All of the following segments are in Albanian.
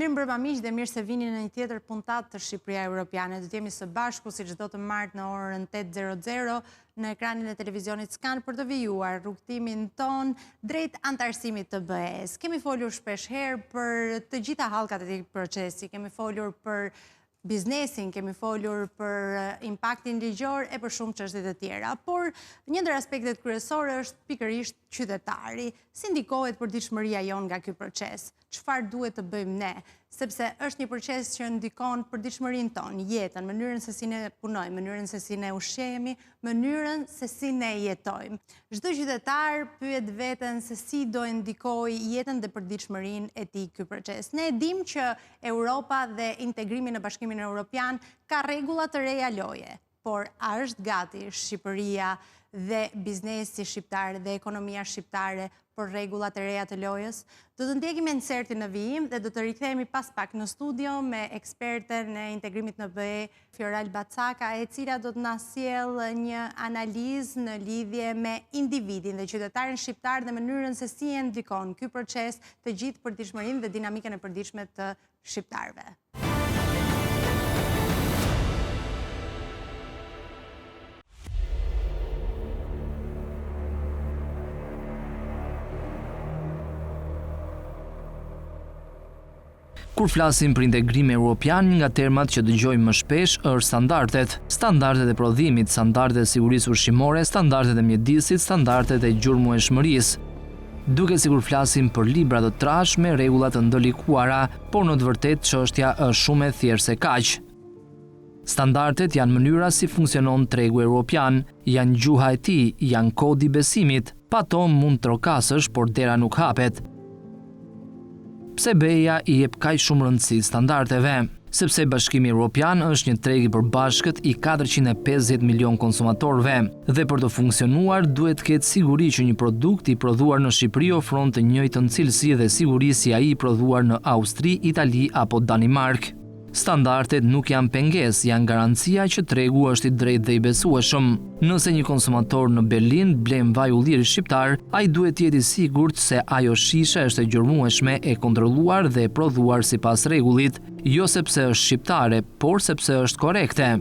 Mirë mbrëma miq dhe mirë se vini në një tjetër puntat të Shqipëria Europiane. Do të jemi së bashku si çdo të martë në orën 8:00 në ekranin e televizionit Skan për të vijuar rrugtimin ton drejt antarësimit të BE-s. Kemi folur shpesh herë për të gjitha hallkat e këtij procesi, kemi folur për biznesin, kemi folur për impaktin ligjor e për shumë çështje të tjera, por një ndër aspektet kryesore është pikërisht qytetari. Si ndikohet përditshmëria jon nga ky proces? Çfarë duhet të bëjmë ne? Sepse është një proces që ndikon përditshmërinë tonë, jetën, mënyrën se si ne punojmë, mënyrën se si ne ushqehemi, mënyrën se si ne jetojmë. Çdo qytetar pyet veten se si do e ndikojë jetën dhe përditshmërinë e tij ky proces. Ne e dimë që Europa dhe integrimi në Bashkimin Evropian ka rregulla të reja loje, por a është gati Shqipëria dhe biznesi shqiptar dhe ekonomia shqiptare për rregullat e reja të lojës? Do të ndjekim insertin në vijim dhe do të rikthehemi pas pak në studio me eksperten e integrimit në BE, Fioral Bacaka, e cila do të na sjellë një analizë në lidhje me individin dhe qytetarin shqiptar dhe mënyrën se si e ndikon ky proces të gjithë përditshmërinë dhe dinamikën e përditshme të shqiptarëve. Kur flasim për integrim evropian, një nga termat që dëgjojmë më shpesh është standardet. Standardet e prodhimit, standardet e sigurisë ushqimore, standardet e mjedisit, standardet e gjurmëeshmërisë. Duket sikur flasim për libra të trashë me rregulla të ndërlikuara, por në të vërtetë çështja është shumë e thjeshtë se kaq. Standardet janë mënyra si funksionon tregu evropian, janë gjuha e tij, janë kodi i besimit. Pa to mund trokasësh, por dera nuk hapet. Pse BE-ja i jep kaq shumë rëndësi standardeve? Sepse Bashkimi Evropian është një treg i përbashkët i 450 milion konsumatorëve dhe për të funksionuar duhet të ketë siguri që një produkt i prodhuar në Shqipëri ofron të njëjtën cilësi dhe siguri si ai i prodhuar në Austri, Itali apo Danimark. Standardet nuk janë pengesë, janë garancia që tregu është i drejtë dhe i besueshëm. Nëse një konsumator në Berlin blen vaj ulliri shqiptar, ai duhet të jetë i sigurt se ajo shishe është e gjurmueshme, e kontrolluar dhe e prodhuar sipas rregullit, jo sepse është shqiptare, por sepse është korekte.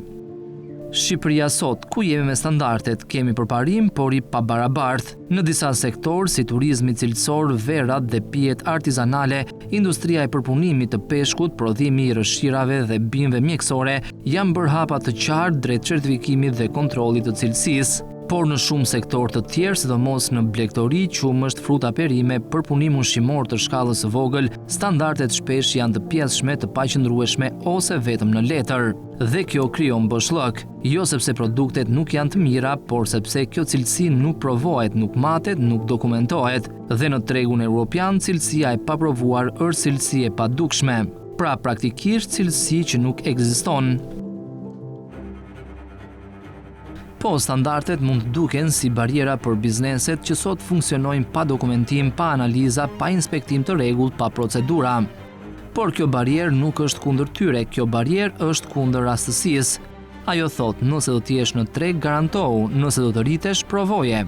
Shqipëria sot, ku jemi me standardet, kemi përparim, por i pabarabartë. Në disa sektorë, si turizmi cilësor, verrat dhe pijet artizanale, industria e përpunimit të peshkut, prodhimi i rëshqirave dhe bimëve mjekësore, janë bërë hapa të qartë drejt certifikimit dhe kontrollit të cilësisë. Por në shumë sektor të tjerë, sidomos në blegtori, qumësht, fruta perime, përpunim ushqimor të shkallës së vogël, standardet shpesh janë të pjesshme, të paqëndrueshme ose vetëm në letër. Dhe kjo krijon boshllëk, jo sepse produktet nuk janë të mira, por sepse kjo cilësi nuk provohet, nuk matet, nuk dokumentohet. Dhe në tregun evropian, cilësia e paprovuar është cilësi e padukshme. Pra praktikisht cilësi që nuk ekziston. Po, standardet mund të duken si bariera për bizneset që sot funksionojnë pa dokumentim, pa analiza, pa inspektim të rregullt, pa procedura. Por kjo barierë nuk është kundër tyre, kjo barierë është kundër rastësisë. Ajo thot, nëse do t'jesh në treg, garantohu, nëse do të rritesh, provoje.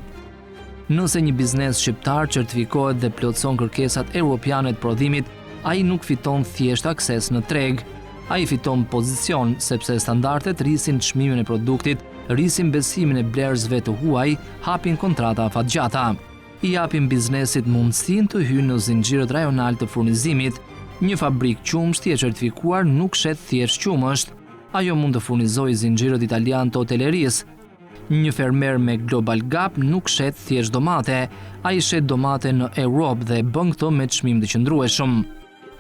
Nëse një biznes shqiptar certifikohet dhe plotëson kërkesat evropiane të prodhimit, ai nuk fiton thjesht akses në treg. Ai fiton pozicion, sepse standardet rrisin çmimin e produktit, rrisin besimin e blerësve të huaj, hapin kontrata afatgjata. I japin biznesit mundësinë të hyjë në zinxhirët rajonal të furnizimit. Një fabrik qumshti e certifikuar nuk shet thjesht qumësht. Ajo mund të furnizojë zinxhirët italian të hotelerisë. Një fermer me Global Gap nuk shet thjesht domate. Ai shet domate në Europë dhe bën këto me çmim të qëndrueshëm.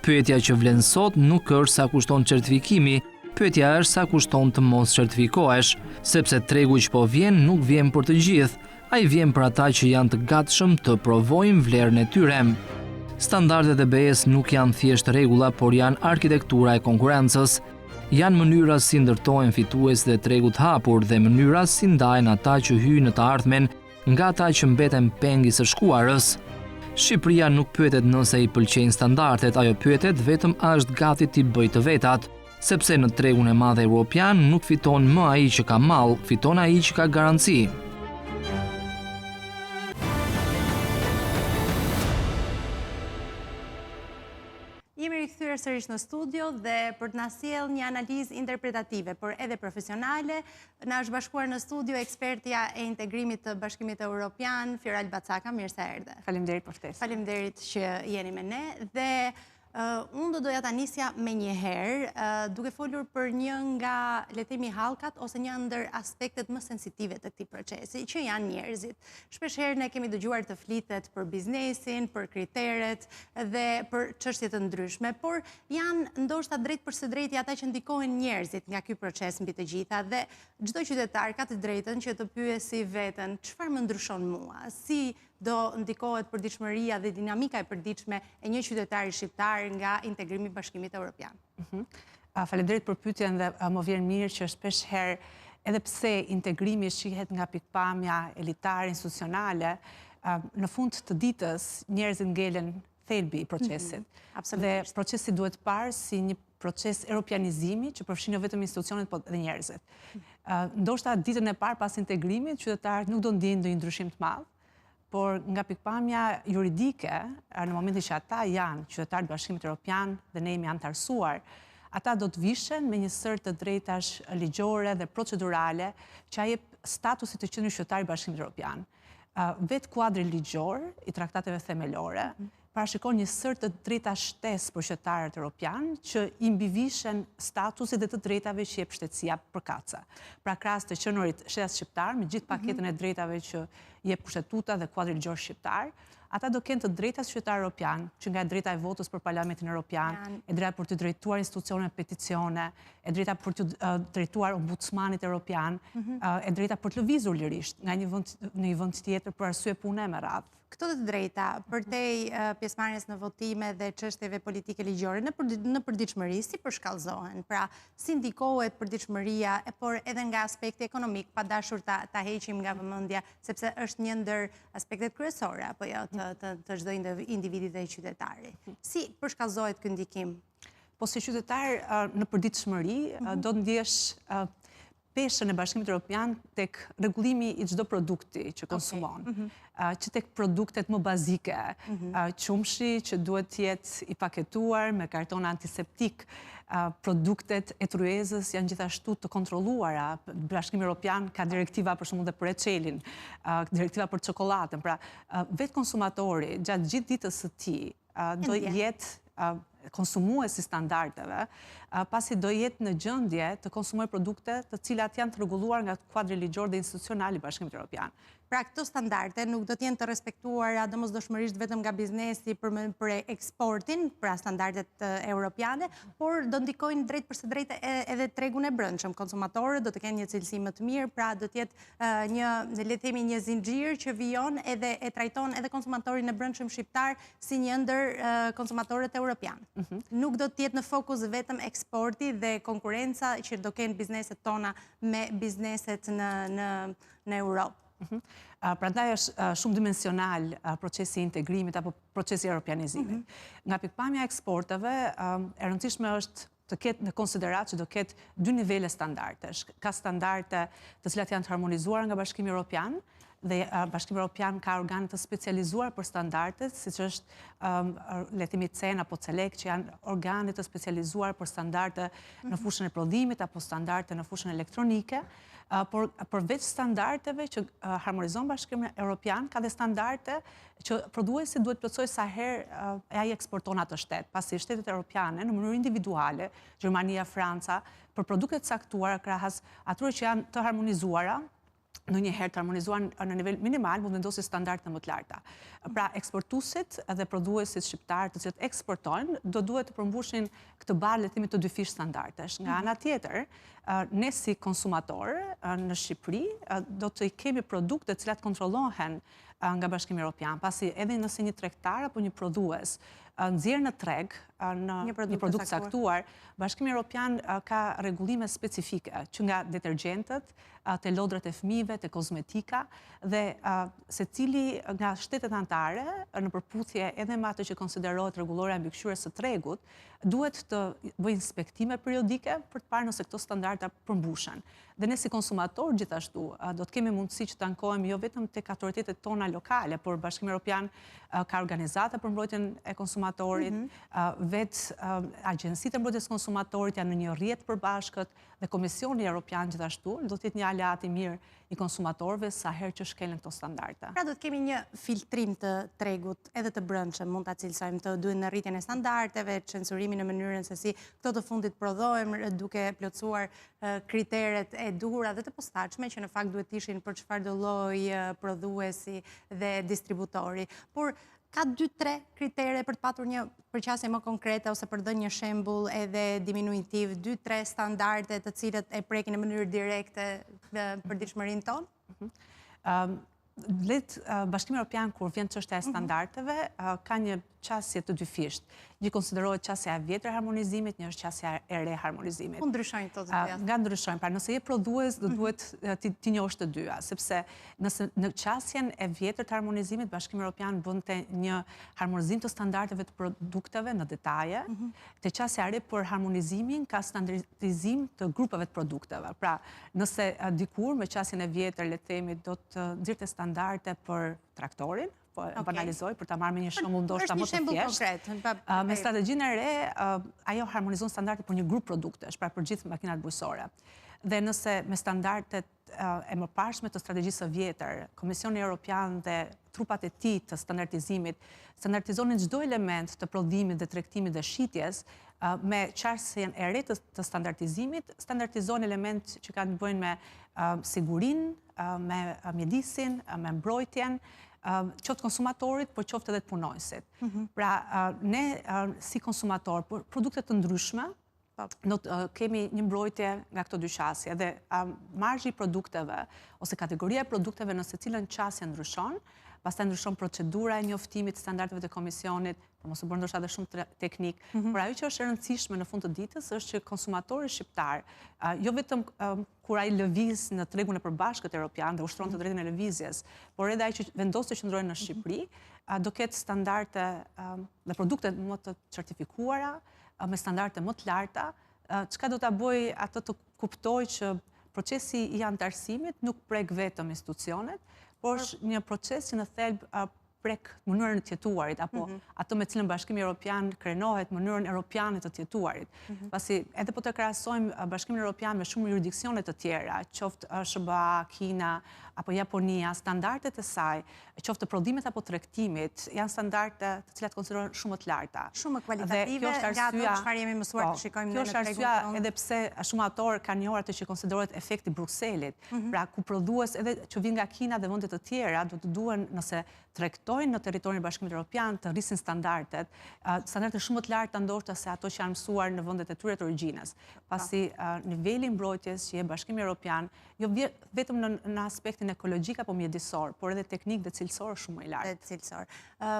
Pyetja që vlen sot nuk është sa kushton certifikimi, pyetja është sa kushton të mos certifikohesh, sepse tregu që po vjen nuk vjen për të gjithë, ai vjen për ata që janë të gatshëm të provojnë vlerën e tyre. Standardet e BE-s nuk janë thjesht rregulla, por janë arkitektura e konkurrencës. Janë mënyra si ndërtohen fituesit e tregut hapur dhe mënyra si ndahen ata që hyjnë në të ardhmen nga ata që mbeten pengi së shkuarës. Shqipëria nuk pyetet nëse i pëlqejnë standardet, ajo pyetet vetëm a është gati t'i bëjë të vetat, sepse në tregun e madh evropian nuk fiton më ai që ka mall, fiton ai që ka garanci. Jemi rikthyer përsërish në studio dhe për të na sjellë një analizë interpretative, por edhe profesionale. Na është bashkuar në studio ekspertja e integrimit të Bashkimit Evropian, Firal Bacaka, mirë se erdhe. Faleminderit për ftesën. Faleminderit që jeni me ne dhe unë do doja ta nisja me një herë, duke folur për një nga, le të themi, hallkat ose një ndër aspektet më sensitive të këtij procesi, që janë njerëzit. Shpesh herë ne kemi dëgjuar të flitet për biznesin, për kriteret dhe për çështje të ndryshme, por janë ndoshta drejt për së drejti ata që ndikojnë njerëzit nga ky proces mbi të gjitha dhe çdo qytetar ka të drejtën që të pyesi veten, çfarë më ndryshon mua? Si do ndikohet përditshmëria dhe dinamika e përditshme e një qytetari shqiptar nga integrimi i Bashkimit Evropian? Faleminderit për pyetjen dhe më vjen mirë që shpesh herë edhe pse integrimi shihet nga pikpamja elitare, institucionale, në fund të ditës njerëzit ngelen thelbi i procesit. Dhe procesi duhet parë si një proces europianizimi që përfshin jo vetëm institucionet, por edhe njerëzit. Ndoshta ditën e parë pas integrimit, qytetarët nuk do ndjejnë ndonjë ndryshim të madh, por nga pikpamja juridike, në momentin që ata janë qytetarë të Bashkimit Evropian dhe ne jemi anëtarësuar, ata do të vishen me një sër të drejtash ligjore dhe procedurale që jep statusit të qendrës qytetari i Bashkimit Evropian. Vetë kuadri ligjor i traktateve themelore parashikon një sër të drejta shtesë për qytetarët evropian që i mbivishen statusit dhe të drejtave që jep shtetësia përkatëse. Pra krahas të qenurit shtetas shqiptar me gjithë paketën e drejtave që jep kushtetuta dhe kuadri ligjor shqiptar, ata do kenë të drejta si qytetar evropian, që nga drejta e votës për Parlamentin Evropian, e drejta për të drejtuar institucione peticione, e drejta për të drejtuar ombudsmanit evropian, e drejta për të lëvizur lirisht nga një vend tjetër për arsye pune me radhë. Këto të drejta, përtej pjesëmarrjes në votime dhe çështjeve politike ligjore në përditshmëri, si përshkallëzohen? Pra, si ndikohet përditshmëria, por edhe nga aspekti ekonomik, pa dashur ta heqim nga vëmendja, sepse është një ndër aspektet kryesore apo jo të çdo individi dhe qytetari. Si përshkallëzohet ky ndikim? Po si qytetar në përditshmëri do të ndjesh peshën e Bashkimit Evropian tek rregullimi i çdo produkti që konsumon, që tek produktet më bazike, qumshi që duhet të jetë i paketuar me karton antiseptik, produktet e tryezës janë gjithashtu të kontrolluara. Bashkimi Evropian ka direktiva për shembull dhe për eçelin, direktiva për çokoladën. Pra, vetë konsumatori gjatë gjithë ditës së tij do jetë konsumuesi standardeve, pasi do jetë në gjendje të konsumojë produkte të cilat janë të rregulluar nga kuadri ligjor dhe institucional i Bashkimit Evropian. Pra këto standarde nuk do të jenë të respektuara domosdoshmërisht vetëm nga biznesi për eksportin, pra standardet europiane, por do ndikojnë drejt për së drejtë edhe tregun e brendshëm. Konsumatorët do të kenë një cilësi më të mirë, pra do të jetë le të themi një zinxhir që vijon edhe e trajton edhe konsumatorin e brendshëm shqiptar si një ndër konsumatorët europian. Nuk do të jetë në fokus vetëm eksporti dhe konkurenca që do kenë bizneset tona me bizneset në Europë. Prandaj është shumë dimensional procesi i integrimit apo procesi i europianizimit. Nga pikpamja e eksporteve, e rëndësishme është të ketë në konsiderat që do ketë dy nivele standardesh. Ka standarde të cilat janë të harmonizuara nga Bashkimi Evropian dhe Bashkimi Evropian ka organe të specializuar për standardet, siç është le të themi CEN apo CELEC, që janë organe të specializuar për standarde në fushën e prodhimit apo standarde në fushën elektronike. Por përveç standardeve që harmonizon Bashkimi Evropian, ka dhe standarde që prodhuesi duhet plotësoj sa herë ai eksporton atë shtet, pasi shtetet europiane në mënyrë individuale, Gjermania, Franca, për produktet caktuara krahas atyre që janë të harmonizuara, ndonjëherë të harmonizuar në nivel minimal, mund vendosin standarde më të larta. Pra, eksportuesit dhe prodhuesit shqiptar të cilët eksportojnë do duhet të përmbushin këtë barë le të themi të dyfish standardesh. Nga ana tjetër, ne si konsumator në Shqipëri do të kemi produkte të cilat kontrollohen nga Bashkimi Evropian, pasi edhe nëse një tregtar apo një prodhues nxjerr në treg në një produkt caktuar, Bashkimi Evropian ka rregullime specifike që nga detergjentët, te lodrat e fëmijëve, te kozmetika dhe secili nga shtetet anëtare në përputhje edhe me atë që konsiderohet rregullora e mbikëqyrjes së tregut, duhet të bëjë inspektime periodike për të parë nëse këto standarda përmbushen. Dhe ne si konsumator gjithashtu do të kemi mundësi që të ankohemi jo vetëm tek autoritetet tona lokale, por Bashkimi Evropian ka organizata për mbrojtjen e konsumatorit, vetë agjensitë e mbrojtjes konsumatorit janë në një rrjet përbashkët dhe Komisioni Evropian gjithashtu do të jetë një aleat i mirë i konsumatorëve sa herë që shkelen këto standarde. Pra do të kemi një filtrim të tregut edhe të brendshëm, mund ta cilësojmë të duhet në rritjen e standardeve, censurimin në mënyrën se si këto të fundit prodhohen duke plotësuar kriteret e duhura dhe të posaçme që në fakt duhet ishin për çfarëdo lloj prodhuesi dhe distributori. Por ka 2-3 kritere për të patur një përqasje më konkrete ose për dhënë një shembull edhe diminuitiv, 2-3 standarde të cilët e prekin në mënyrë direkte përditshmërinë tonë? Bashkimi Evropian, kur vjen çështja e standardeve, ka një qasje të dyfisht. Një konsiderohet qasja e vjetër e harmonizimit, një është qasja e re harmonizimit. Ku ndryshojnë këto të dyja? Nga ndryshojnë, pra nëse je prodhues, do duhet ti njohësh të dyja, sepse në qasjen e vjetër të harmonizimit, Bashkimi Evropian bënte një harmonizim të standardeve të produkteve në detaje, te qasja e re për harmonizimin ka standardizim të grupeve të produkteve. Pra, nëse dikur me qasjen e vjetër, le të themi, do të nxirrte standarde për traktorin, po banalizoj për ta marrë me një shembull ndoshta më të thjeshtë. Me strategjinë e re, ajo harmonizon standardet për një grup produktesh, pra për gjithë makinat bujësore. Dhe nëse me standardet e mëparshme të strategjisë së vjetër, Komisioni Evropian dhe trupat e tij të standardizimit standardizonin çdo element të prodhimit dhe tregtimit dhe shitjes, me qartësinë e re të standardizimit, standardizon element që kanë të bëjnë me sigurinë, me mjedisin, me mbrojtjen, qoftë konsumatorit, por qoftë edhe të punojësit. Pra, ne si konsumator, për produkte të ndryshme, kemi një mbrojtje nga këto dy qasje dhe marzhi i produkteve ose kategoria e produkteve në secilën qasje ndryshon, pastaj ndryshon procedura e njoftimit standardeve të komisionit, për mos u bërë ndoshta edhe shumë teknik, por ajo që është e rëndësishme në fund të ditës është që konsumatori shqiptar, jo vetëm kur ai lëviz në tregun e përbashkët evropian dhe ushtron të drejtën e lëvizjes, por edhe ai që vendos të qëndrojë në Shqipëri, do ketë standarde dhe produkte më të certifikuara, me standarde më të larta, çka do ta bëjë atë të kuptojë që procesi i antarësimit nuk prek vetëm institucionet, por është një proces që në thelb prek mënyrën e tjetuarit, apo ato me cilën Bashkimi Evropian krenohet mënyrën europiane të tjetuarit. Pasi edhe po të krahasojmë Bashkimin Evropian me shumë jurisdiksione të tjera, qoftë SBA, Kina, apo Japonia, standardet e saj, qoftë prodhimet apo tregtimit, janë standarde të cilat konsiderohen shumë të larta. Shumë kualitative, nga ato çfarë jemi mësuar të shikojmë në tregun tonë. Kjo është arsyeja edhe pse shumë autor kanë njohur atë që konsiderohet efekti Brukselit. Pra, ku prodhues edhe që vijnë nga Kina dhe vende të tjera do të duhen nëse tregtojnë në territorin e Bashkimit Evropian të rrisin standardet shumë të larta ndoshta se ato që janë mësuar në vendet e tyre të origjinës. Pasi niveli i mbrojtjes që e Bashkimi Evropian, jo vetëm në aspektin ekologjik apo mjedisor, por edhe teknik dhe cilësor shumë më i lartë.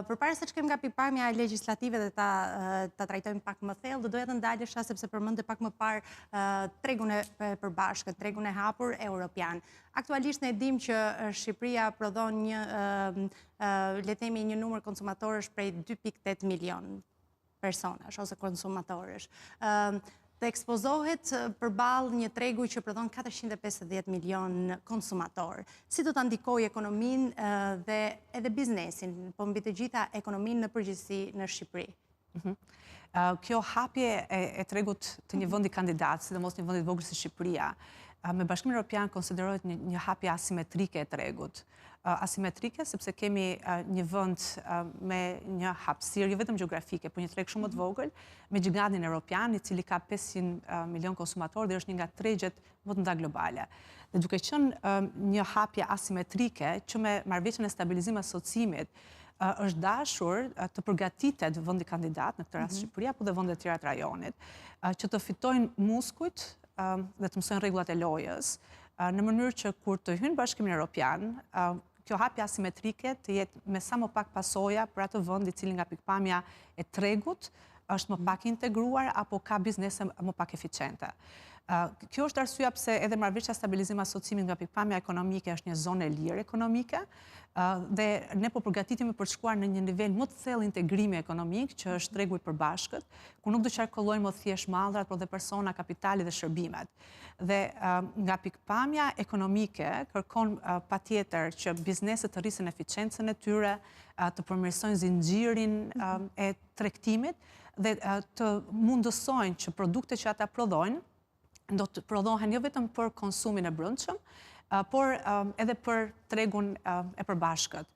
Përpara se të shkojmë nga pikpamja legjislative dhe ta trajtojmë pak më thellë, do doja të ndalesha sepse përmendë pak më parë tregun e përbashkët, tregun e hapur europian. Aktualisht ne dim që Shqipëria prodhon le të themi një numër konsumatorësh prej 2.8 milion personash ose konsumatorësh. Të ekspozohet përballë një tregu që prodhon 450 milion konsumator. Si do ta ndikojë ekonominë dhe edhe biznesin, po mbi të gjitha ekonominë në përgjithësi në Shqipëri? Kjo hapje e tregut të një vendi kandidat, sidomos një vendi i vogël si Shqipëria, me Bashkimin Evropian konsiderohet një hapje asimetrike e tregut. Asimetrike sepse kemi një vend me një hapësirë jo vetëm gjeografike, por një treg shumë të vogël, me gigantin evropian, i cili ka 500 milion konsumatorë dhe është një nga tregjet më të mëdha globale. Dhe duke qenë një hapje asimetrike që me marrëveshjen e stabilizimit asociimit është dashur të përgatitet vendi kandidat, në këtë rast Shqipëria, po dhe vendet e tjera të rajonit, që të fitojnë muskujt dhe të mësojnë rregullat e lojës, në mënyrë që kur të hyjnë Bashkimin Evropian, kjo hapje asimetrike të jetë me sa më pak pasoja për atë vend i cili nga pikpamja e tregut është më pak integruar apo ka biznese më pak eficiente. Kjo është arsyeja pse edhe marrëveshja stabilizim asociimit nga pikpamja ekonomike është një zonë e lirë ekonomike dhe ne po përgatitemi për të shkuar në një nivel më të thellë integrimi ekonomik, që është tregu i përbashkët, ku nuk do qarkullojnë më thjesht mallrat, por dhe persona, kapitali dhe shërbimet. Dhe nga pikpamja ekonomike kërkon patjetër që bizneset të rrisin eficiencën e tyre, të përmirësojnë zinxhirin e tregtimit dhe të mundësojnë që produktet që ata prodhojnë do të prodhohen jo vetëm për konsumin e brendshëm, por edhe për tregun e përbashkët.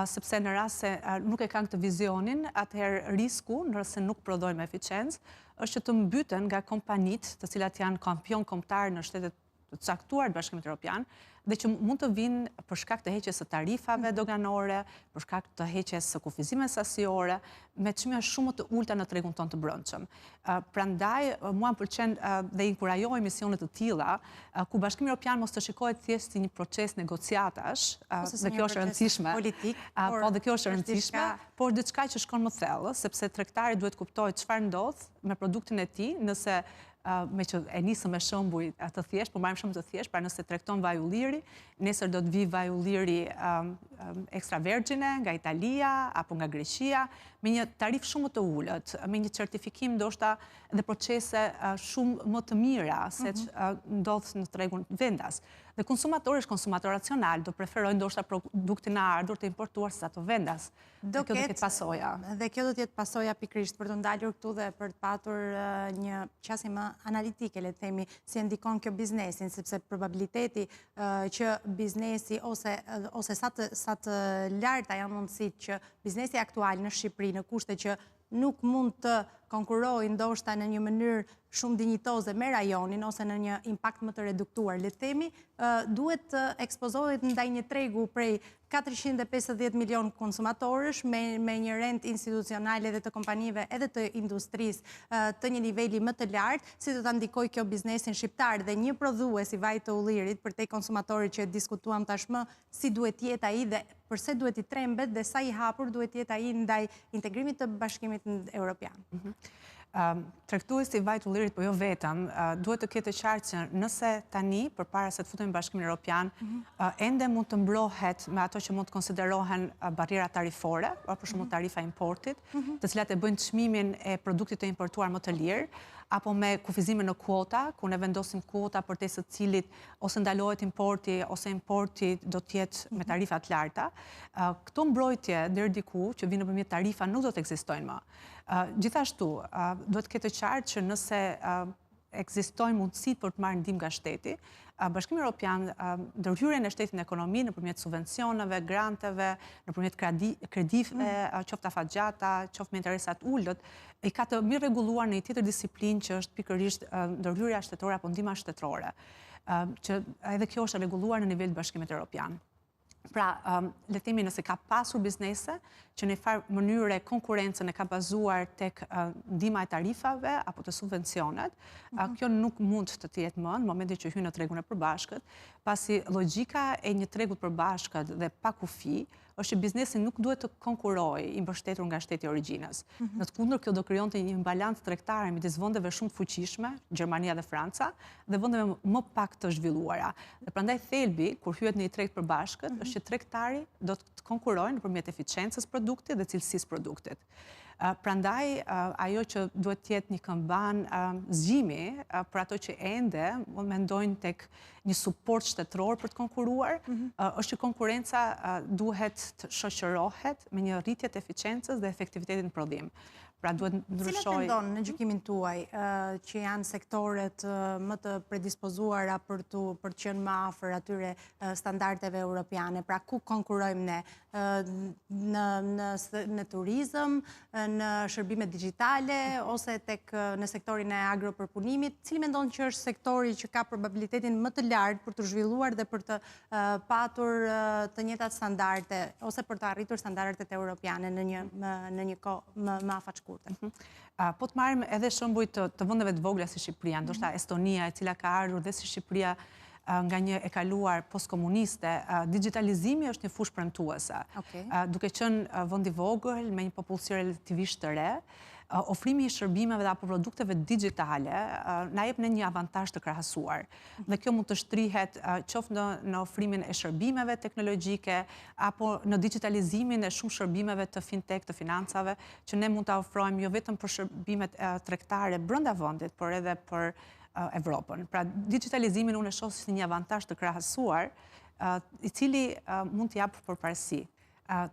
Sepse në rast se nuk e kanë këtë vizionin, atëherë risku, nëse nuk prodhojnë me eficiencë, është që të mbyten nga kompanitë, të cilat janë kampion kombëtar në shtetet të caktuar të Bashkimit Evropian, dhe që mund të vinë për shkak të heqjes së tarifave doganore, për shkak të heqjes së kufizimeve sasiore, me çmime shumë të ulta në tregun tonë të brendshëm. Prandaj, mua më pëlqen dhe inkurajoj misione të tilla, ku Bashkimi Evropian mos të shikohet thjesht si një proces negociatash, dhe kjo është e rëndësishme. Po, dhe kjo është e rëndësishme, por diçka që shkon më thellë, sepse tregtari duhet kuptojë çfarë ndodh me produktin e tij, nëse me që e nisëm me shembuj të thjesht, po marrim shumë të thjesht, pra nëse tregton vaj ulliri, nesër do të vi vaj ulliri extra vergjine nga Italia apo nga Greqia, me një tarif shumë të ulët, me një certifikim ndoshta dhe procese shumë më të mira se ndodh në tregun vendas. Dhe konsumatori është konsumator racional, do preferojnë ndoshta produktin e ardhur të importuar se ato vendas. Dhe kjo do ketë pasoja. Dhe kjo do të jetë pasoja pikërisht për të ndalur këtu dhe për të patur një qasje më analitike, le të themi, si e ndikon kjo biznesin, sepse probabiliteti që biznesi ose sa të larta janë mundësitë që biznesi aktual në Shqipëri në kushte që nuk mund të konkurojë ndoshta në një mënyrë shumë dinjitoze me rajonin ose në një impakt më të reduktuar, le të themi, duhet të ekspozohet ndaj një tregu prej 450 milion konsumatorësh me një rend institucionale dhe të kompanive edhe të industrisë të një niveli më të lartë, si do ta ndikojë kjo biznesin shqiptar dhe një prodhues i vaj të ullirit për te konsumatorit që diskutuam tashmë si duhet jetë ai dhe përse duhet i trembet dhe sa i hapur duhet jetë ai ndaj integrimit të Bashkimit Evropian. Tregtuesi i vajt ullirit, po jo vetëm, duhet të ketë qartë që nëse tani, përpara se të futemi në Bashkimin Evropian, ende mund të mbrohet me ato që mund të konsiderohen barriera tarifore, për shembull tarifa importit, të cilat e bëjnë çmimin e produktit të importuar më të lirë, apo me kufizime në kuota, ku ne vendosim kuota për te së cilit ose ndalohet importi, ose importi do t'jetë me tarifa të larta. Këto mbrojtje deri diku që vinë nëpërmjet tarifa nuk do të ekzistojnë më. Gjithashtu, duhet të ketë qartë që nëse ekzistojnë mundësitë për të marrë ndihmë nga shteti, Bashkimi Evropian ndërhyrjen e shtetit në ekonomi nëpërmjet subvencioneve, granteve, nëpërmjet kredive, qoftë afatgjata, qoftë me interesat ulët, i ka të mirë rregulluar në një tjetër disiplinë që është pikërisht ndërhyrja shtetërore apo ndihma shtetërore, që edhe kjo është rregulluar në nivel të Bashkimit Evropian. Pra, le të themi nëse ka pasur biznese që në farë mënyre konkurrencën e ka bazuar tek ndihma e tarifave apo të subvencionet, kjo nuk mund të jetë më në momentin që hyn në tregun e përbashkët, pasi logjika e një tregu të përbashkët dhe pa kufi është që biznesi nuk duhet të konkurojë i mbështetur nga shteti i origjinës. Në të kundërt, kjo do krijonte një imbalancë tregtare midis vendeve shumë të fuqishme, Gjermania dhe Franca, dhe vendeve më pak të zhvilluara. Dhe prandaj thelbi kur hyhet në një treg të përbashkët është që tregtari do të konkurojë nëpërmjet eficiencës produktit dhe cilësisë produktit. Prandaj, ajo që duhet të jetë një këmban zgjimi për ato që ende mendojnë tek një suport shtetëror për të konkuruar, është që konkurenca duhet të shoqërohet me një rritje të eficiencës dhe efektivitetit në prodhim. Pra duhet ndryshoj. Cilat mendon në gjykimin tuaj që janë sektoret më të predispozuara për të qenë më afër atyre standardeve europiane? Pra ku konkurrojmë ne? Në turizëm, në shërbime digjitale ose në sektorin e agropërpunimit? Cili mendon që është sektori që ka probabilitetin më të lartë për të zhvilluar dhe për të patur të njëjtat standarde ose për të arritur standardet europiane në një kohë më afatshme? Po të marrim edhe shembuj të vendeve të vogla si Shqipëria, ndoshta Estonia, e cila ka ardhur dhe si Shqipëria nga një e kaluar postkomuniste, digitalizimi është një fushë premtuese. Duke qenë vend i vogël me një popullsi relativisht të re, ofrimi i shërbimeve dhe apo produkteve digitale na jep në një avantazh të krahasuar. Dhe kjo mund të shtrihet qoftë në ofrimin e shërbimeve teknologjike apo në digitalizimin e shumë shërbimeve të fintech, të financave, që ne mund ta ofrojmë jo vetëm për shërbimet tregtare brenda vendit, por edhe për Evropën. Pra digitalizimin unë e shoh si një avantazh të krahasuar, i cili mund të japë përparësi.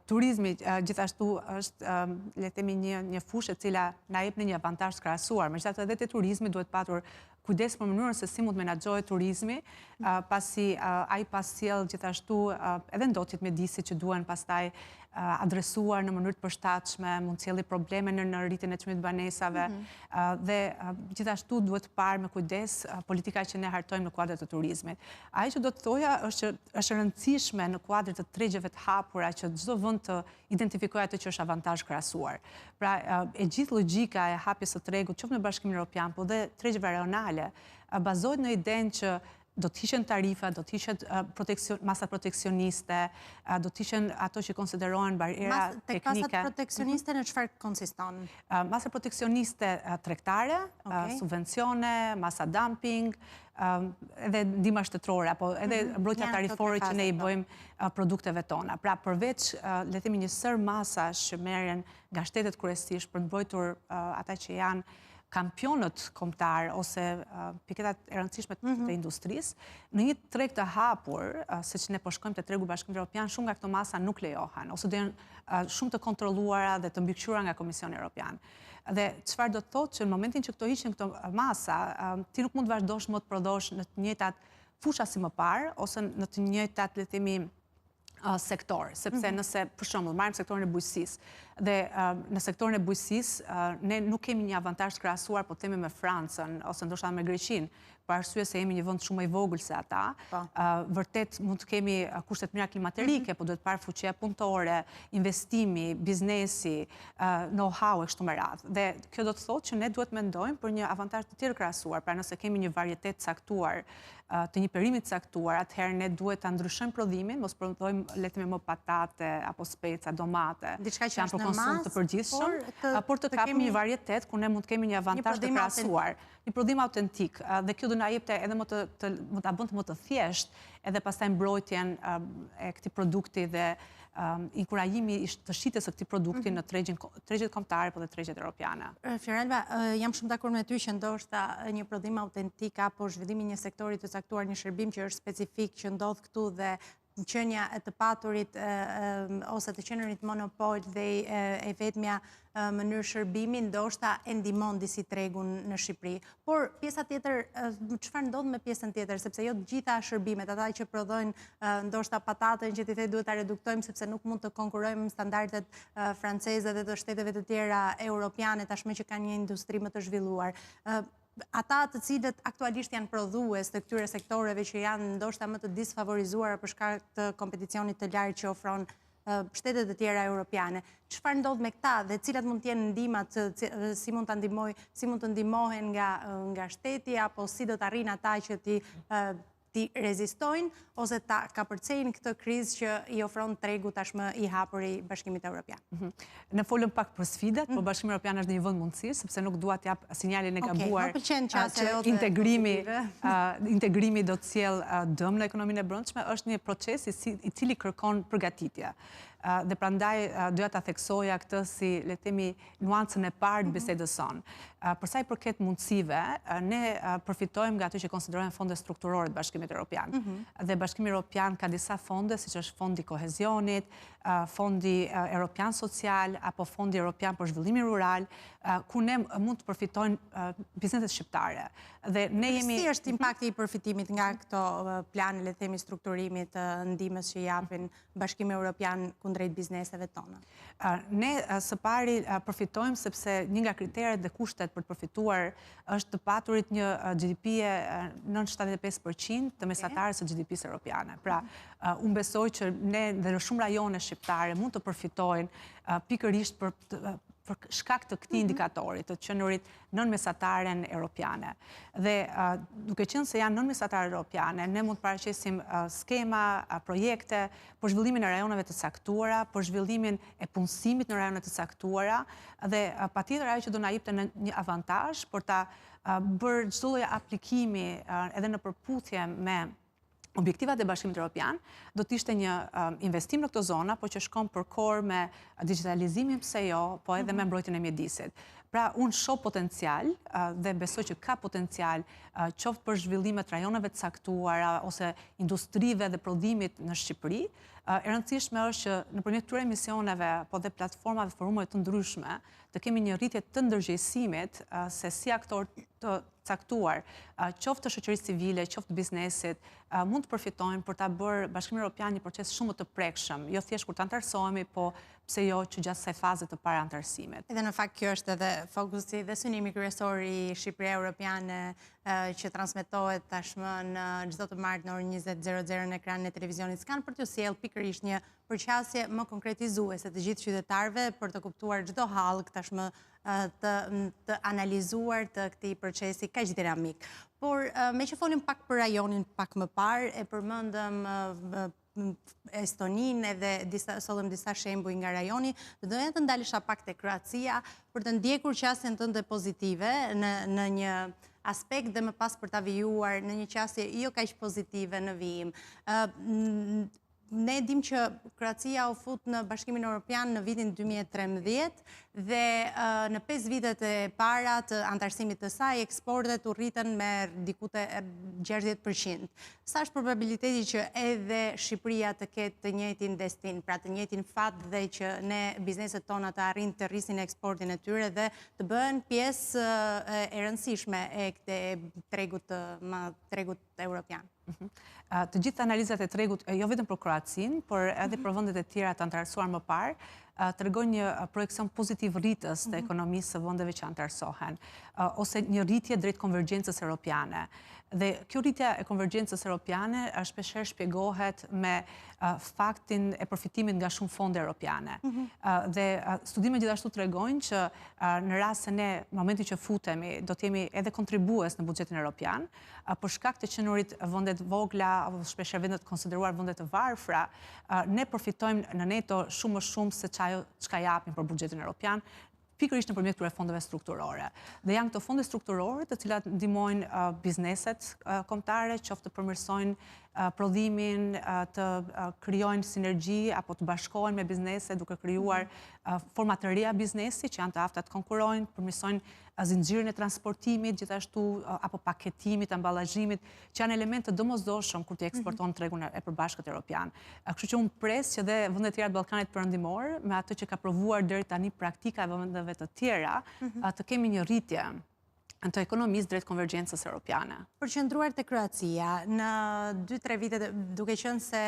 Turizmi gjithashtu është le të themi një fushë e cila na jep një avantazh të krahasuar, megjithatë edhe te turizmi duhet patur kujdes për mënyrën se si mund menaxhohet turizmi, pasi ai pasjell gjithashtu edhe ndotjet mjedisit që duhen pastaj adresuar në mënyrë të përshtatshme, mund sjellë probleme në rritjen e çmimit të banesave dhe gjithashtu duhet parë me kujdes politika që ne hartojmë në kuadër të turizmit. Ajo që do të thoja është që është e rëndësishme në kuadër të tregjeve të hapura që çdo vend të identifikojë atë që është avantazh krahasuar. Pra e gjithë logjika e hapjes së tregut, qoftë në Bashkimin Evropian, po dhe tregjeve rajonale, bazohet në idenë që do të ishen tarifa, do të ishen masa proteksioniste, do të ishen ato që konsiderohen barriera teknike. Tek masat proteksioniste në çfarë konsiston? Masa proteksioniste tregtare, subvencione, masa dumping, edhe ndihma shtetërore apo edhe mbrojtja tarifore që ne i bëjmë produkteve tona. Pra përveç le të themi një sër masash që merren nga shtetet kryesisht për të mbrojtur ata që janë kampionët kombëtar ose piketat e rëndësishme të industrisë, në një treg të hapur, siç ne po shkojmë te tregu i Bashkimit Evropian, shumë nga këto masa nuk lejohen ose do janë shumë të kontrolluara dhe të mbikëqyra nga Komisioni Evropian. Dhe çfarë do të thotë që në momentin që këto hiqen këto masa, ti nuk mund të vazhdosh më të prodhosh në të njëjtat fusha si më parë ose në të njëjtat le të themi sektor, sepse nëse për shembull marrim sektorin e bujqësisë dhe në sektorin e bujqësisë ne nuk kemi një avantazh të krahasuar, po themi me Francën ose ndoshta me Greqinë, për arsye se jemi një vend shumë i vogël se ata. Vërtet mund të kemi kushte të mira klimaterike, po duhet parë fuqia punëtore, investimi, biznesi, know-how e kështu me radhë. Dhe kjo do të thotë që ne duhet mendojmë për një avantazh të tjerë krahasuar, pra nëse kemi një varietet caktuar të një perimi të caktuar, atëherë ne duhet ta ndryshojmë prodhimin, mos prodhojmë le të themi më patate apo speca, domate, diçka që është për konsum të përgjithshëm, por të kapim një varietet ku ne mund të kemi një avantazh të krahasuar, një prodhim autentik, dhe kjo do na jepte edhe më ta bënte më të thjeshtë edhe pastaj mbrojtjen e këtij produkti dhe inkurajimi të shitjes së këtij produkti në tregjet kombëtare po dhe tregjet europiane. Fiorelva, jam shumë dakord me ty që ndoshta një prodhim autentik apo zhvillimi i një sektori të caktuar, një shërbim që është specifik që ndodh këtu dhe qenia e të paturit ose të qenurit monopol dhe e vetmja mënyrë shërbimi ndoshta e ndihmon disi tregun në Shqipëri. Por pjesa tjetër, çfarë ndodh me pjesën tjetër, sepse jo të gjitha shërbimet, ata që prodhojnë ndoshta patatën që ti the duhet ta reduktojmë sepse nuk mund të konkurrojmë standardet franceze dhe të shteteve të tjera europiane tashmë që kanë një industri më të zhvilluar. Ata të cilët aktualisht janë prodhues të këtyre sektoreve që janë ndoshta më të disfavorizuara për shkak të kompeticionit të lartë që ofron shtetet e tjera europiane. Çfarë ndodh me këta dhe cilat mund të jenë ndihmat, si mund të ndihmohen nga shteti apo si do të arrijnë ata që ti rezistojnë ose ta kapërcejnë këtë krizë që i ofron tregu tashmë i hapur i Bashkimit Evropian. Ne folëm pak për sfidat, por Bashkimi Evropian është në një vend mundësisë, sepse nuk dua të jap sinjalin e gabuar që integrimi do të sjellë dëm në ekonominë e brendshme, është një proces i cili kërkon përgatitje. Dhe prandaj doja ta theksoja këtë si le të themi nuancën e parë të bisedës sonë. Për sa i përket mundësive, ne përfitojmë nga ato që konsiderojmë fonde strukturore të Bashkimit Evropian. Dhe Bashkimi Evropian ka disa fonde, siç është Fondi i Kohezionit, Fondi Evropian Social apo Fondi Evropian për Zhvillimin Rural, ku ne mund të përfitojnë bizneset shqiptare. Dhe ne jemi Si është impakti i përfitimit nga këto plane, le të themi, strukturimit të ndihmës që japin Bashkimi Evropian kundrejt bizneseve tona? Ne së pari përfitojmë sepse një nga kriteret dhe kushtet për të përfituar është të paturit një GDP-e nën 75% të mesatarës së GDP-së europiane. Pra, unë besoj që ne dhe në shumë rajone shqiptare mund të përfitojnë pikërisht për për shkak të këtij indikatori, të qenurit nën-mesataren europiane. Dhe duke qenë se janë nën-mesatare europiane, ne mund të paraqesim skema, projekte për zhvillimin e rajoneve të caktuara, për zhvillimin e punësimit në rajone të caktuara dhe patjetër ajo që do na jepte një avantazh për ta bërë çdo lloj aplikimi edhe në përputhje me objektivat e Bashkimit Evropian, do të ishte një investim në këto zona, po që shkon përkor me digitalizimin pse jo, po edhe me mbrojtjen e mjedisit. Pra, unë shoh potencial dhe besoj që ka potencial qoftë për zhvillimet rajoneve të caktuara ose industrive dhe prodhimit në Shqipëri. E rëndësishme është që nëpërmjet këtyre emisioneve, po dhe platformave forumeve të ndryshme, të kemi një rritje të ndërgjegjësimit se si aktor të caktuar, qoftë të shoqërisë civile, qoftë të biznesit, mund të përfitojnë për ta bërë Bashkimin Evropian një proces shumë më të prekshëm, jo thjesht kur të antarësohemi, po pse jo që gjatë kësaj faze të parë antarësimit. Edhe në fakt kjo është edhe fokusi dhe synimi kryesor i Shqipëria Europiane që transmetohet tashmë në çdo të martë në orën 20:00 në ekranin e televizionit Skan për t'ju sjellë pikërisht një përqasje më konkretizuese të gjithë qytetarëve për të kuptuar çdo hall tashmë të analizuar të këtij procesi kaq dinamik. Por me që folim pak për rajonin pak më parë, e përmendëm Estoninë edhe sollëm disa shembuj nga rajoni, doja të ndalesha pak te Kroacia për të ndjekur qasjen tënde pozitive në një aspekt dhe më pas për ta vijuar në një qasje jo kaq pozitive në vijim. Ne dim që Kroacia u fut në Bashkimin Evropian në vitin 2013 dhe në 5 vitet e para të antarësimit të saj, eksportet u rritën me diku te 60%. Sa është probabiliteti që edhe Shqipëria të ketë të njëjtin destin, pra të njëjtin fat dhe që ne bizneset tona të arrijnë të rrisin eksportin e tyre dhe të bëhen pjesë e rëndësishme e këtij tregut evropian? Të gjithë analizat e tregut, jo vetëm për Kroacinë, por edhe për vendet e tjera të antarësuar më parë, tregojnë një projekcion pozitiv rritës të ekonomisë së vendeve që antarësohen, ose një rritje drejt konvergjencës europiane. Dhe kjo rritja e konvergjencës europiane shpeshherë shpjegohet me faktin e përfitimit nga shumë fonde europiane. Dhe studimet gjithashtu tregojnë që në rast se ne në momentin që futemi do të jemi edhe kontribues në buxhetin europian, për shkak të qenurit vendet vogla apo shpeshherë vendet konsideruar vende të varfra, ne përfitojmë në neto shumë më shumë se çka japim për buxhetin europian, pikërisht nëpërmjet këtyre fondeve strukturore. Dhe janë këto fonde strukturore të cilat ndihmojnë bizneset kombëtare, qoftë të përmirësojnë prodhimin, të krijojnë sinergji apo të bashkohen me biznese duke krijuar forma të reja biznesi që janë të afta të konkurrojnë, përmirësojnë zinxhirin e transportimit, gjithashtu apo paketimit, amballazhimit, që janë elemente domosdoshëm kur ti eksporton tregun e përbashkët evropian. Kështu që unë pres që dhe vendet e tjera të Ballkanit Perëndimor, me atë që ka provuar deri tani praktika e vendeve të tjera, të kemi një rritje të ekonomisë drejt konvergjencës europiane. Përqendruar te Kroacia, në 2-3 vite, duke qenë se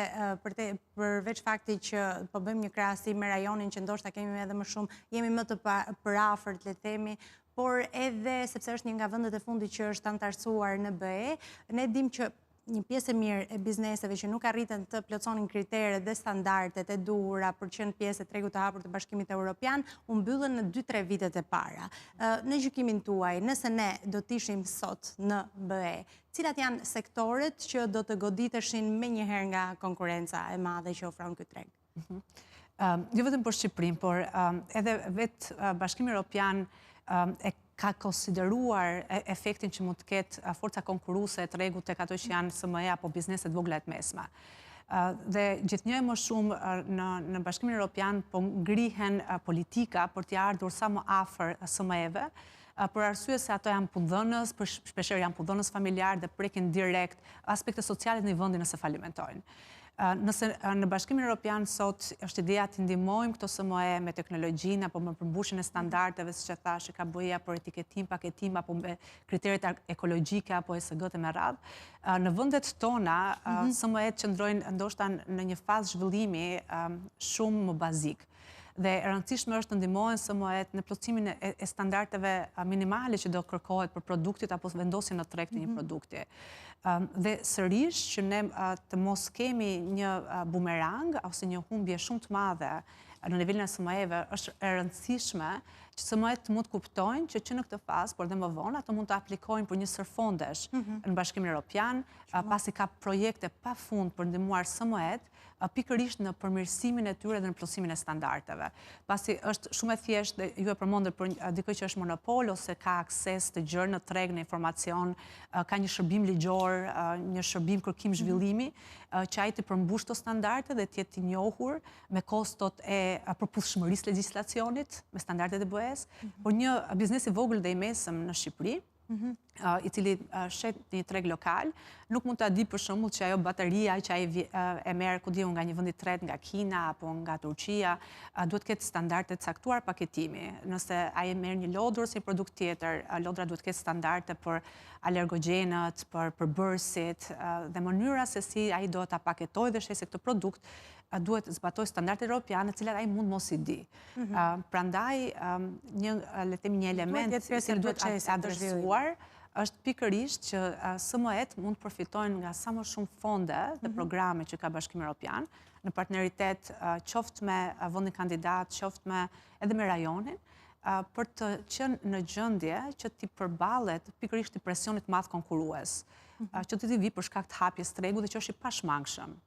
përveç faktit që po bëjmë një krahasim me rajonin që ndoshta kemi edhe më shumë, jemi më të përafërt, le të themi, por edhe sepse është një nga vendet e fundit që është antarësuar në BE, ne dim që një pjesë e mirë e bizneseve që nuk arritën të plotësonin kriteret dhe standardet e duhura për qenë pjesë e tregut të hapur të Bashkimit Evropian, u mbyllën në 2-3 vitet e para. Në gjykimin tuaj, nëse ne do të ishim sot në BE, cilat janë sektorët që do të goditeshin menjëherë nga konkurenca e madhe që ofron ky treg? Jo vetëm për Shqipërinë, por edhe vetë Bashkimi Evropian e ka konsideruar efektin që mund të ketë forca konkurruese e tregut tek ato që janë SME apo bizneset vogla të mesme. Dhe gjithnjë më shumë në Bashkimin Evropian po ngrihen politika për t'i ardhur sa më afër SME-ve, për arsye se ato janë punëdhënës, shpeshherë janë punëdhënës familjar dhe prekin direkt aspekte sociale në vendin nëse falimentojnë. Nëse në Bashkimin Evropian sot është ideja të ndihmojmë këto SME me teknologjinë apo me përmbushjen e standardeve, siç e thash, që ka bëja për etiketim, paketim apo me kriteret ekologjike apo ESG-të me radhë, në vendet tona SME-t qëndrojnë ndoshta në një fazë zhvillimi shumë më bazik. Dhe e rëndësishme është të ndihmohen SME-t në plotësimin e standardeve minimale që do kërkohet për produktit apo vendosjen në treg të një produkti. Dhe sërish që ne të mos kemi një bumerang ose një humbje shumë të madhe në nivelin e SME-ve, është e rëndësishme që SME-t mund të kuptojnë që në këtë fazë, por dhe më vonë, ato mund të aplikojnë për një sër fondesh në Bashkimin Evropian, pasi ka projekte pa fund për ndihmuar SME-t, pikërisht në përmirësimin e tyre dhe në plotësimin e standardeve. Pasi është shumë e thjeshtë, ju e përmendët për dikë që është monopol ose ka akses të gjërë në treg, në informacion, ka një shërbim ligjor, një shërbim kërkim zhvillimi, që ai të përmbush të standarde dhe të jetë i njohur me kostot e përputhshmërisë legjislacionit me standardet e BE-s, por një biznes i vogël dhe i mesëm në Shqipëri, i cili shet një treg lokal, nuk mund të di për shembull që ajo bateria që ai e merr ku diun nga një vend i tretë, nga Kina apo nga Turqia, duhet të ketë standarde të caktuar paketimi. Nëse ai merr një lodër ose një produkt tjetër, lodra duhet të ketë standarde për alergogjenët, për përbërësit dhe mënyra se si ai do ta paketojë dhe shesë këtë produkt duhet zbatoj standardet europiane, të cilat ai mund mos i di. Prandaj një element që duhet të adresuar është pikërisht që SME-t mund të përfitojnë nga sa më shumë fonde dhe programe që ka Bashkimi Evropian, në partneritet qoftë me vendin kandidat, qoftë edhe me rajonin, për të qenë në gjendje që t'i përballet pikërisht i presionit madh konkurrues, që të vi për shkak të hapjes tregu dhe që është i pashmangshëm.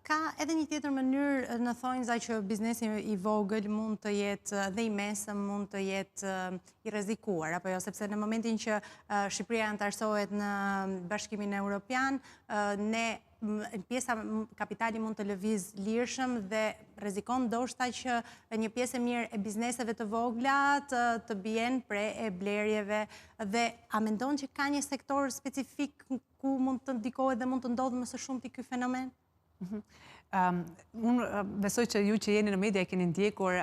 Ka edhe një tjetër mënyrë në thonjza që biznesi i vogël mund të jetë dhe i mesëm mund të jetë i rrezikuar, apo jo, sepse në momentin që Shqipëria antarësohet në Bashkimin Evropian, pjesa kapitali mund të lëviz lirshëm dhe rrezikon ndoshta që një pjesë e mirë e bizneseve të vogla të bien pre e blerjeve dhe a mendon që ka një sektor specifik ku mund të ndikohet dhe mund të ndodhë më së shumti ky fenomen? Unë besoj që ju që jeni në media e keni ndjekur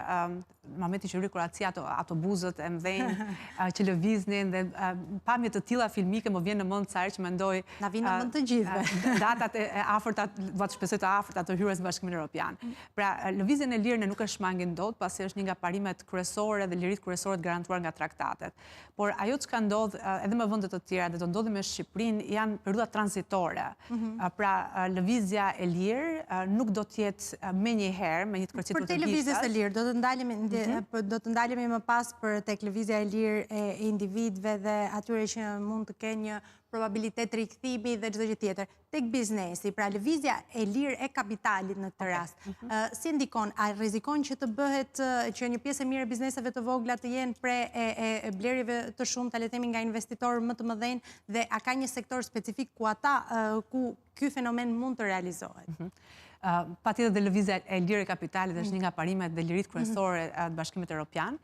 në momentin që hyrë Kroacia autobuzët e mëdhenj që lëviznin dhe pamje të tilla filmike më vjen në mend sa herë që mendoj na vinë në mend të gjithëve datat e afërta, do të shpresoj të afërta të hyrjes në Bashkimin Evropian. Pra lëvizjen e lirë ne nuk e shmangin dot, pasi është një nga parimet kryesore dhe liritë kryesore të garantuar nga traktatet. Por ajo që ka ndodhur edhe me vende të tjera dhe do ndodhi me Shqipërinë janë periudha tranzitore. Pra lëvizja e lirë nuk do të jetë menjëherë me një të kërcituar të gjithë. Për te lëvizjes së lirë, do të ndalemi më pas për tek lëvizja e lirë e individëve dhe atyre që mund të kenë një probabilitet rikthimi dhe çdo gjë tjetër. Tek biznesi, pra lëvizja e lirë e kapitalit në këtë rast, si ndikon, a rrezikon që të bëhet që një pjesë e mirë e bizneseve të vogla të jenë pre e blerjeve të shumta, le të themi nga investitorë më të mëdhenj dhe a ka një sektor specifik ku ky fenomen mund të realizohet? Patjetër dhe lëvizja e lirë e kapitalit është një nga parimet dhe liritë kryesore të Bashkimit Evropian.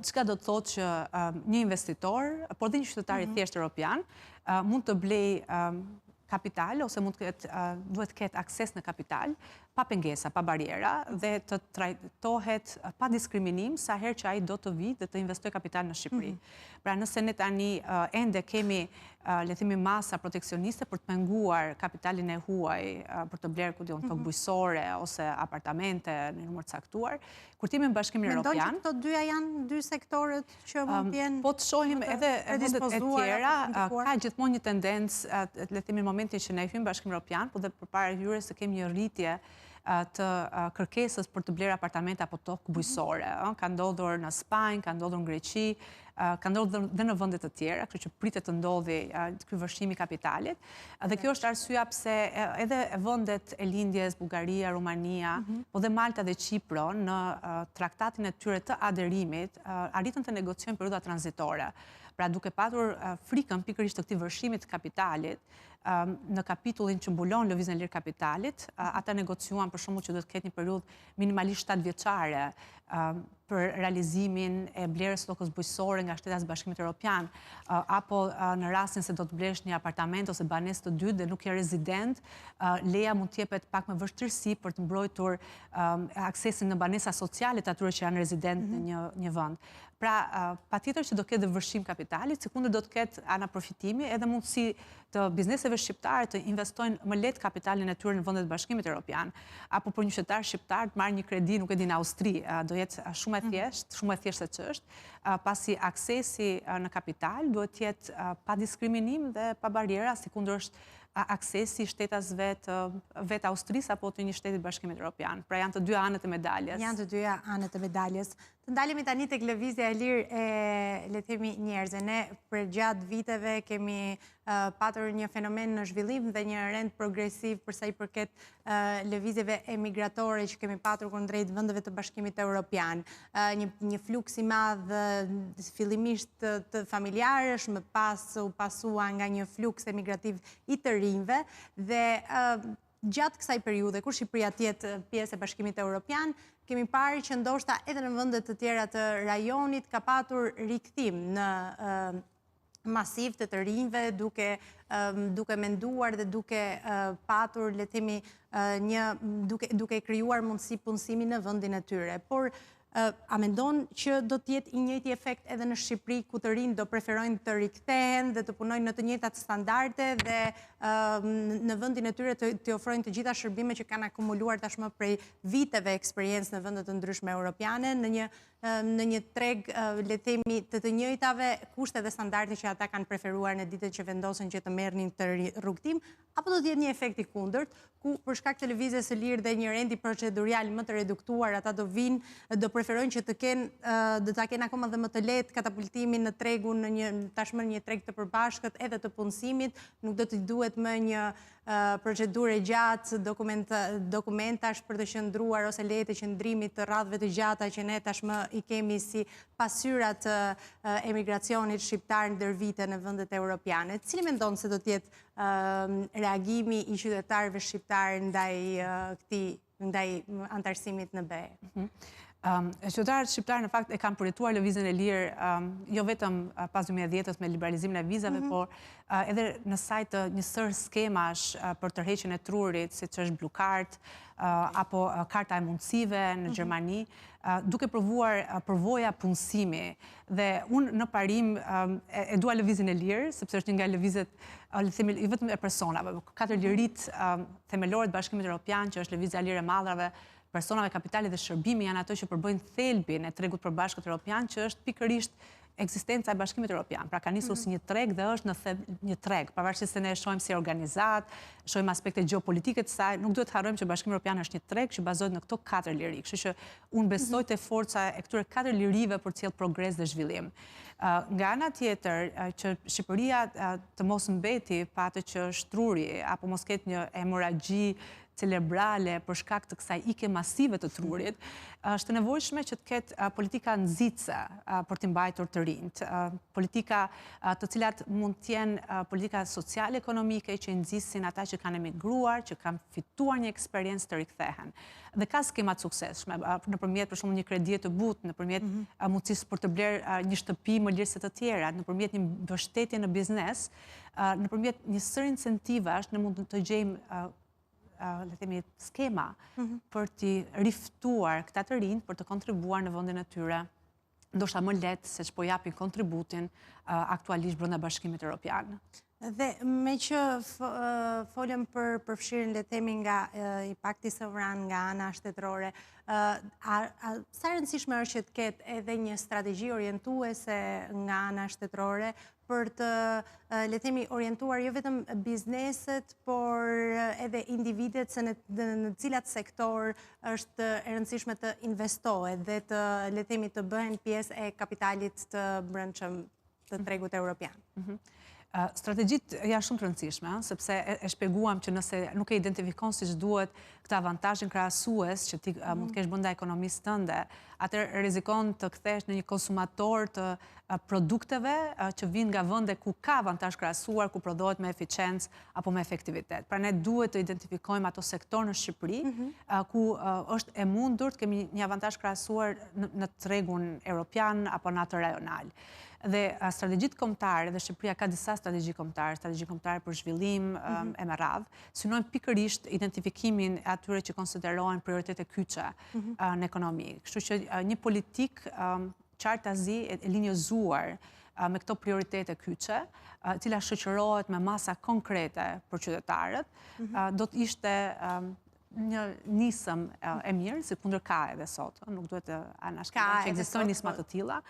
Çka do të thotë që një investitor, por dhe një qytetar i thjeshtë evropian, mund të blej kapital ose duhet të ketë akses në kapital pa pengesa, pa bariera dhe të trajtohet pa diskriminim sa herë që ai do të vi dhe të investojë kapital në Shqipëri. Pra nëse ne tani ende kemi le të themi masa proteksioniste për të penguar kapitalin e huaj për të blerë ku diun tokë bujqësore ose apartamente në numër të caktuar, kur ti me Bashkimin Evropian. Mendon që këto dyja janë dy sektorët që mund të jenë po të shohim edhe vendet e tjera, ka gjithmonë një tendencë le të themi në momentin që ne hyjmë Bashkimin Evropian, po dhe përpara hyrjes se kemi një rritje të kërkesës për të blerë apartamente apo tokë bujqësore. Ka ndodhur në Spanjë, ka ndodhur në Greqi, ka ndodhur dhe në vende të tjera, kështu që pritet të ndodhi ky vështrimi i kapitalit. Dhe kjo është arsyeja pse edhe vendet e lindjes, Bullgaria, Rumania, po dhe Malta dhe Çipro në traktatin e tyre të aderimit arritën të negociojnë periudha tranzitore. Pra duke patur frikën pikërisht të këtij vështrimi të kapitalit, në kapitullin që mbulon lëvizjen e lirë kapitalit, ata negociuan për shembull që do të ketë një periudhë minimalisht 7 vjeçare për realizimin e blerjes tokës bujqësore nga Shteti i Bashkimit Evropian, apo në rastin se do të blesh një apartament ose banesë të dytë dhe nuk je rezident, leja mund të jepet pak me vështirësi për të mbrojtur aksesin në banesa sociale të atyre që janë rezident në një vend. Pra, patjetër që do ketë vështrim kapitalit, sekundër do të ketë ana profitimi edhe mundësi të bizneseve shqiptare të investojnë më lehtë kapitalin e tyre në vendet e Bashkimit Evropian, apo për një qytetar shqiptar të marrë një kredi, nuk e di në Austri, do jetë shumë e thjeshtë se ç'është, pasi aksesi në kapital duhet të jetë pa diskriminim dhe pa bariera, sekundër është aksesi shtetasve të vetë Austrisë apo të një shtetit Bashkimit Evropian. Pra janë të dy anët e medaljes. Janë të dyja anët e medaljes. Të ndalemi tani tek lëvizja e lirë e le të themi njerëzve. Ne për gjatë viteve kemi patur një fenomen në zhvillim dhe një rend progresiv përsa i përket lëvizjeve emigratore që kemi patur kundrejt vendeve të Bashkimit Evropian. Një fluks i madh fillimisht të familjarësh, më pas u pasua nga një fluks emigrativ i të rinjve dhe gjatë kësaj periudhe, kur Shqipëria tjetë pjesë e Bashkimit Evropian, kemi parë që ndoshta edhe në vendet të tjera të rajonit ka patur rikthim në masiv të rinjve duke menduar dhe duke patur, le të themi, duke krijuar mundësi punësimi në vendin e tyre. Por a mendon që do të jetë i njëjti efekt edhe në Shqipëri ku të rinjt do preferojnë të rikthehen dhe të punojnë në të njëjtat standarde dhe në vendin e tyre të ofrojnë të gjitha shërbime që kanë akumuluar tashmë prej viteve eksperiencë në vende të ndryshme europiane në një treg, le të themi, të njëjtave kushte dhe standarde që ata kanë preferuar në ditët që vendosen që të merrnin të rrugtim, apo do të jetë një efekt i kundërt, ku për shkak të lëvizjes së lirë dhe një rendi procedurial më të reduktuar, ata do vinë, do preferojnë që do ta kenë akoma dhe më të lehtë katapultimin në tregun tashmë një treg të përbashkët edhe të punësimit, nuk do të duhet më një procedurë gjatë dokumentash për të qëndruar ose leje të qëndrimit të radhëve të gjata që ne tashmë i kemi si pasyrat të emigracionit shqiptar ndër vite në vendet europiane. Cili mendon se do të jetë reagimi i qytetarëve shqiptar ndaj antarësimit në BE? Qytetarët shqiptarë në fakt e kanë përjetuar lëvizjen e lirë, jo vetëm pas 2010-s me liberalizimin e vizave, por edhe në sajt të një sër skemash për tërheqjen e trurit, siç është Blue Card apo karta e mundësive në Gjermani, duke provuar përvoja punësimi. Dhe unë në parim e dua lëvizjen e lirë, sepse është një nga lëvizjet, le të themi, vetëm e personave, 4 lirit themelore të Bashkimit Evropian, që është lëvizja e lirë e madrave, personave, kapitali dhe shërbimi janë ato që përbëjnë thelbin e tregut përbashkët Evropian, që është pikërisht ekzistenca e Bashkimit Evropian. Pra ka nisur si një treg dhe është në një treg, pavarësisht se ne shohim si organizat, shohim aspekte gjeopolitike të saj, nuk duhet të harrojmë që Bashkimi Evropian është një treg që bazohet në këto 4 liri. Kështu që unë besoj te forca e këtyre 4 lirive për të sjellë progres dhe zhvillim. Nga ana tjetër, që Shqipëria të mos mbeti pa atë që shtruri apo mos ketë një hemoragji cerebrale për shkak të kësaj ike masive të trurit, është nevojshme që të ketë politika nxitse për të mbajtur të rinjt, politika të cilat mund të jenë politika sociale ekonomike që nxisin ata që kanë emigruar, që kanë fituar një eksperiencë të rikthehen. Dhe ka skema të suksesshme nëpërmjet për shembull një kredi të butë, nëpërmjet mundësisë për të blerë një shtëpi më lirë se të tjerat, nëpërmjet një mbështetje në biznes, nëpërmjet një sër incentivash ne mund të gjejmë le themi skema për të riftuar këta të rinj për të kontribuar në vendin e tyre, ndoshta më lehtë se ç'po japin kontributin aktualisht brenda Bashkimit Evropian. Dhe me që folëm për përfshirjen, le të themi, nga impakti sovran nga ana shtetërore, sa rëndësishme është që të ketë edhe një strategji orientuese nga ana shtetërore për të, le të themi, orientuar jo vetëm bizneset, por edhe individet se në cilat sektor është e rëndësishme të investohet dhe të, le të themi, të bëhen pjesë e kapitalit të brendshëm të tregut evropian. Strategjit janë shumë të rëndësishme, sepse e shpjeguam që nëse nuk e identifikon siç duhet këtë avantazhin krahasues që ti mund të kesh brenda ekonomisë tënde, atëherë rrezikon të kthesh në një konsumator të produkteve që vijnë nga vende ku ka avantazh krahasuar, ku prodhohet me eficiencë apo me efektivitet. Pra ne duhet të identifikojmë ato sektor në Shqipëri ku është e mundur të kemi një avantazh krahasuar në tregun evropian apo në atë rajonal. Dhe strategjit kombëtare, dhe Shqipëria ka disa strategji kombëtare për zhvillim e me radhë, synojnë pikërisht identifikimin e atyre që konsiderohen prioritete kyçe në ekonomi. Kështu që një politik qartazi e linjëzuar me këto prioritete kyçe, e cila shoqërohet me masa konkrete për qytetarët, do të ishte një nisëm e mirë, si kundër ka edhe sot, nuk duhet të anashkëlqejmë që ekzistojnë nisma të tilla,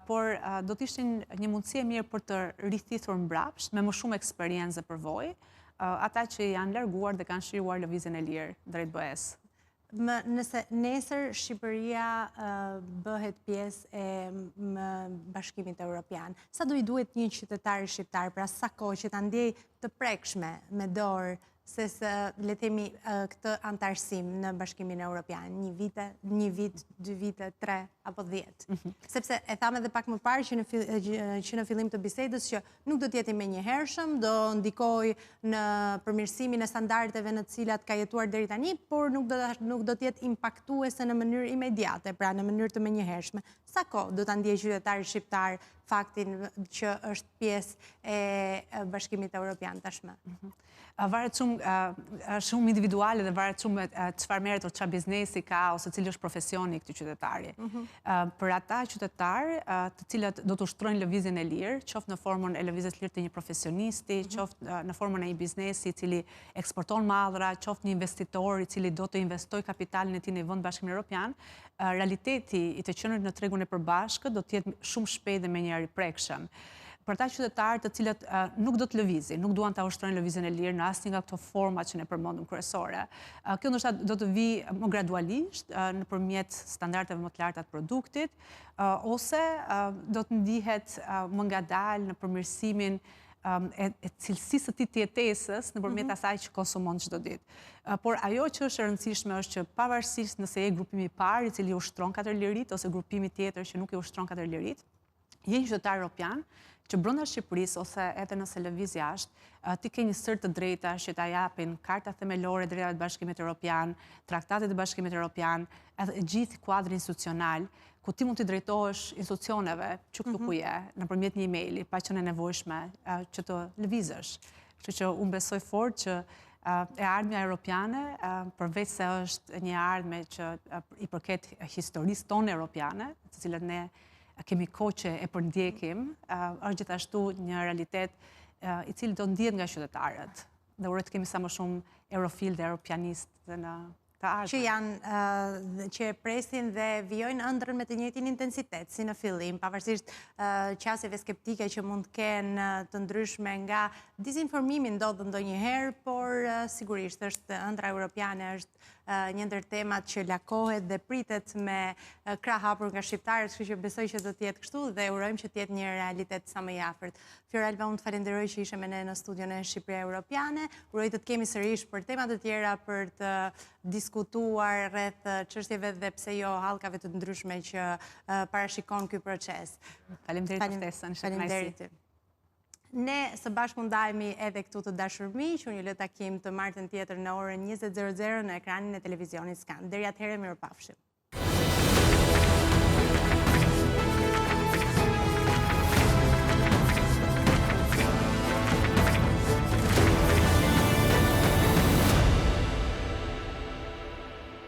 por do të ishin një mundësi e mirë për të rithithur mbrapsht me më shumë eksperiencë dhe përvojë, ata që janë larguar dhe kanë shijuar lëvizjen e lirë drejt BE-s. Nëse nesër Shqipëria bëhet pjesë e Bashkimit Evropian, sa do i duhet një qytetari shqiptar, pra sa kohë që ta ndjej të prekshme me dorë se le themi këtë antarësim në Bashkimin Evropian, një vit, 2 vite, 3 apo 10. Sepse e thamë edhe pak më parë që në fillim të bisedës që nuk do t'jeti me njëhershëm, do ndikoj në përmirësimin e standardeve në cilat ka jetuar deri tani, por nuk do t'jetë impaktuese në mënyrë imediate, pra në mënyrë të me njëhershme. Sa kohë do t'a ndjej qytetari shqiptar faktin që është pjesë e Bashkimit Evropian tashmë? Varet shumë individuale dhe varet shumë çfarë merret ose çfarë biznesi ka ose cili është profesioni i këtij qytetari. Për ata qytetarë të cilët do të ushtrojnë lëvizjen e lirë, qoftë në formën e lëvizjes lirë të një profesionisti, qoftë në formën e një biznesi i cili eksporton mallra, qoftë një investitor i cili do të investojë kapitalin e tij në vend Bashkimin Evropian, realiteti i të qenurit në tregun e përbashkët do të jetë shumë shpejt dhe menjëherë i prekshëm. Për ata qytetarë të cilët nuk do të lëvizin, nuk duan ta ushtrojnë lëvizjen e lirë në asnjë nga këto forma që ne përmendëm kryesore. Kjo ndoshta do të vijë më gradualisht nëpërmjet standardeve më të larta të produktit, ose do të ndihet më ngadalë në përmirësimin e cilësisë së tij të jetesës nëpërmjet asaj që konsumon çdo ditë. Por ajo që është e rëndësishme është që pavarësisht nëse je grupimi i parë i cili ushtron 4 lirit ose grupimi tjetër që nuk e ushtron 4 lirit, je një qytetar evropian që brenda Shqipërisë ose edhe nëse lëviz jashtë, ti ke një sër të drejta që ta japin karta themelore drejtave të Bashkimit Evropian, traktatet e Bashkimit Evropian, edhe gjithë kuadri institucional, ku ti mund të drejtohesh institucioneve që këtu ku je, nëpërmjet një emaili, pa qenë e nevojshme që të lëvizësh. Kështu që unë besoj fort që e ardhmja europiane, përveç se është një ardhme që i përket historisë tonë europiane, të cilët ne kemi kohë që e përndjekim, është gjithashtu një realitet i cili do ndihet nga qytetarët. Dhe uroj të kemi sa më shumë eurofil dhe europianistë në të ardhmen. Që presin dhe vijojnë ëndrrën me të njëjtin intensitet, si në fillim, pavarësisht qasjeve skeptike që mund të kenë të ndryshme nga dizinformimi ndodh ndonjëherë, por sigurisht është ëndra europiane është një ndër temat që lakohet dhe pritet me krah hapur nga shqiptarët, kështu që besoj që do të jetë kështu dhe urojmë që të jetë një realitet sa më i afërt. Flora Alba, unë të falenderoj që ishe me ne në studion e Shqipëria Europiane. Uroj të kemi sërish për temat të tjera për të diskutuar rreth çështjeve dhe pse jo hallkave të ndryshme që parashikon ky proces. Faleminderit për ftesën. Faleminderit. Ne së bashku ndajemi edhe këtu të dashur miq, unë ju lë takim të martën tjetër në orën 20:00 në ekranin e televizionit Skan. Deri atëherë, mirupafshim.